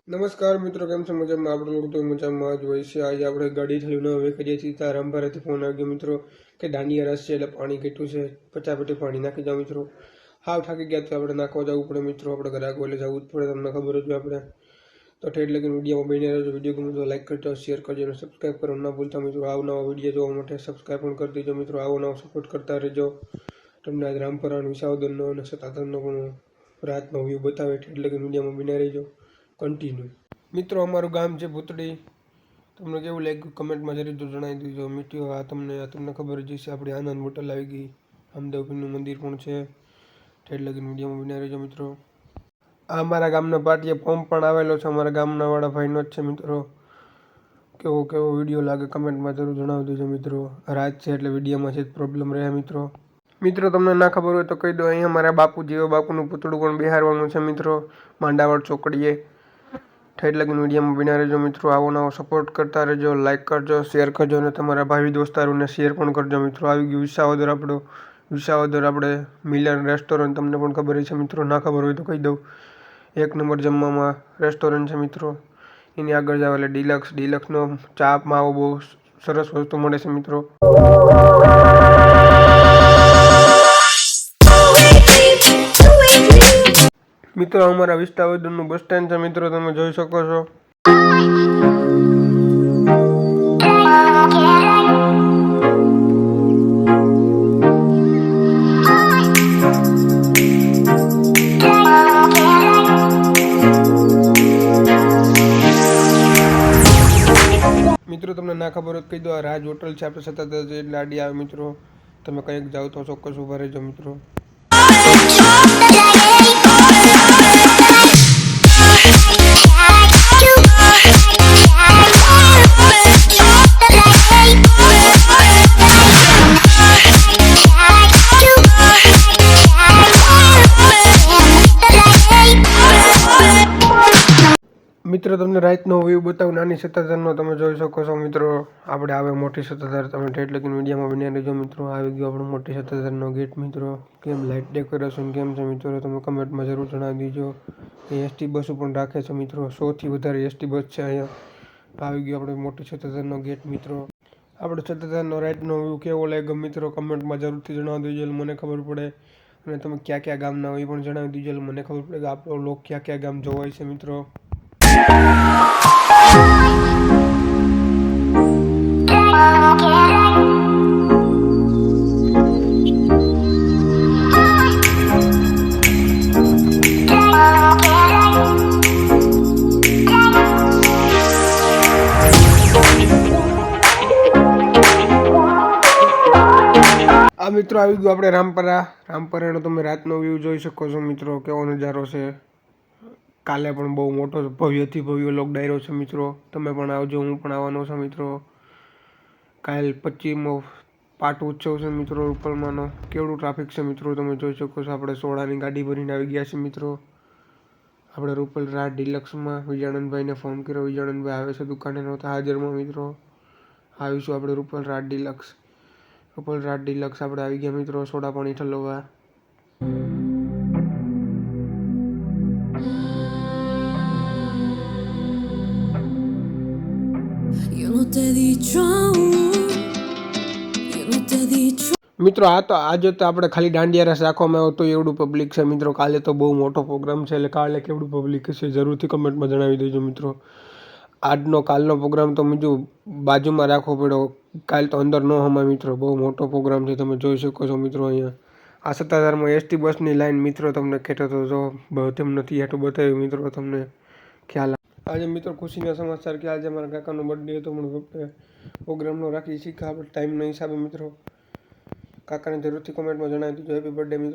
નમસ્કાર મિત્રો, કેમ છો? મજામાં? આપણે લોકો તો મજામાં જ હોય છે. આજે આપણે ગાડી થયું ન હવે કરીએ છીએ. ત્યાં રામભારેથી ફોન આવ્યો મિત્રો કે દાંડિયા રસ છે એટલે પાણી કેટલું છે, પચાપટી પાણી નાખી જાઓ મિત્રો. હાવ થાકી ગયા તો આપણે નાખવા જવું પડે મિત્રો. આપણે ઘરે આગળ જવું જ પડે, તમને ખબર જ હોય આપણે તો ઠેઠ લગીને વિડીયોમાં બની રહેજો. વિડીયો ગમે તો લાઈક કરજો, શેર કરજો અને સબસ્ક્રાઈબ કરવાનું ના ભૂલતા મિત્રો. નવા વિડીયો જોવા માટે સબસ્ક્રાઈબ પણ કરી દેજો મિત્રો. નવો સપોર્ટ કરતા રહેજો. તમને આજ રામપરાનો, વિસાવદરનો અને સતાધરનો પણ રાતનો વ્યૂ બતાવે. ઠેઠ લગીને વિડીયોમાં બની રહેજો કન્ટિન્યુ. મિત્રો, અમારું ગામ છે ભૂતડી. તમને કેવું લાગ્યું કમેન્ટમાં જરૂર જણાવી દેજો મિત્રો. તમને ખબર જ છે આપણી આનંદ હોટલ આવી ગઈ. રામદેવપીરનું મંદિર પણ છે. ઠેઠ લગીને વિડીયોમાં બન્યા રહેજો મિત્રો. આ અમારા ગામના પાટીએ પંપ પણ આવેલો છે. અમારા ગામના વાળા ભાઈનો જ છે મિત્રો. કેવો વિડીયો લાગે કમેન્ટમાં જરૂર જણાવી દેજો મિત્રો. રાત છે એટલે વિડીયોમાં છે પ્રોબ્લેમ રહે મિત્રો. મિત્રો, તમને ના ખબર હોય તો કહી દો, અહીંયા મારા બાપુ જેવા બાપુનું પૂતળું પણ બિહારવાનું છે મિત્રો, માંડાવળ ચોકડીએ. ઠેઠ લગીને વિડીયોમાં બન્યા રહેજો મિત્રો. નવો સપોર્ટ કરતા રહેજો, લાઇક કરજો, શેર કરજો અને તમારા ભાવિ દોસ્તારોને શેર પણ કરજો મિત્રો. આવી ગયું વિસાવદર આપણે મિલન રેસ્ટોરન્ટ. તમને પણ ખબર છે મિત્રો. ના ખબર હોય તો કહી દઉં, 1 નંબર જમવામાં રેસ્ટોરન્ટ છે મિત્રો. એની આગળ જાવ એટલે ડિલક્સનો ચા માવો બહુ સરસ વસ્તુ મળે છે મિત્રો. મિત્રો, અમારા વિસાવદરનું બસ સ્ટેન્ડ છે મિત્રો, તમે જોઈ શકો છો. મિત્રો, તમને ના ખબર હોય કહી દો, આ રાજ હોટલ છે આપણે સતત એટલે આડી આવે મિત્રો. તમે કંઈક જાઓ તો ચોક્કસ ઊભા રહેજો મિત્રો. મિત્રો, તમને રાતનો વ્યૂ બતાવું નાની સત્તાધારનો. તમે જોઈ શકો છો મિત્રો. આપણે આવે મોટી સત્તાધાર. તમે ઠેઠ લગીને વિડીયોમાં બન્યા રહેજો મિત્રો. આવી ગયો આપણો મોટી સત્તાધારનો ગેટ મિત્રો. કેમ લાઇટ ડેકોરેશન કેમ છે મિત્રો, તમે કમેન્ટમાં જરૂર જણાવી દેજો. એસટી બસો પણ રાખે છે મિત્રો. 100થી વધારે એસટી બસ છે અહીંયા. આવી ગયો આપણે મોટી સત્તાધારનો ગેટ મિત્રો. આપણે સત્તાધારનો રાતનો વ્યૂ કેવો લાગ્યો મિત્રો, કમેન્ટમાં જરૂરથી જણાવી દેજો, મને ખબર પડે. અને તમે ક્યાં ગામના હોય એ પણ જણાવી દેજો, મને ખબર પડે કે આપણો લોક ક્યાં ગામ જોવાય છે મિત્રો. આ મિત્રો આવી ગયું આપણે રામપરાનો તમે રાતનો વ્યૂ જોઈ શકો છો મિત્રો. કેવો નજારો છે. કાલે પણ બહુ મોટો ભવ્યથી ભવ્ય લોક ડાયરો છે મિત્રો. તમે પણ આવજો, હું પણ આવવાનો છું મિત્રો. કાલ 25મો પાટ ઉત્સવ છે મિત્રો રૂપલમાંનો. કેવડું ટ્રાફિક છે મિત્રો, તમે જોઈ શકો છો. આપણે સોડાની ગાડી ભરીને આવી ગયા છે મિત્રો. આપણે રૂપલ રાજ ડિલક્સમાં વિજાનંદભાઈને ફોન કર્યો. વિજાનંદભાઈ આવે છે, દુકાને નહોતા હાજરમાં મિત્રો. આવીશું આપણે રૂપલ રાજ ડિલક્સ આપણે આવી ગયા મિત્રો. સોડા પાણી ઠલવવા. મિત્રો, આજે તો આપણે ખાલી દાંડિયા રસ રાખવામાં આવ્યો તો એવડું પબ્લિક છે મિત્રો. કાલે તો બહુ મોટો પ્રોગ્રામ છે એટલે કાલે કેવડું પબ્લિક છે જરૂરથી કમેન્ટમાં જણાવી દેજો મિત્રો. કાલનો પ્રોગ્રામ તો બીજું બાજુમાં રાખવો પડ્યો. કાલ તો અંદર ન હમાય મિત્રો. બહુ મોટો પ્રોગ્રામ છે, તમે જોઈ શકો છો મિત્રો. અહીંયા આ સત્તાધારમાં એસટી બસની લાઈન મિત્રો તમને ખેતો તો જો તેમ નથી હેઠું બતાવ્યું મિત્રો, તમને ખ્યાલ. આજે મિત્રો ખુશીના સમાચાર કે આજે મારા કાકાનો બર્થડે હતો, પણ પ્રોગ્રામનો રાખી શીખા આપણે ટાઈમના હિસાબે મિત્રો. કાકાને જરૂરથી કમેન્ટમાં જણાવી દીધું હેપી બર્થડે મિત્રો.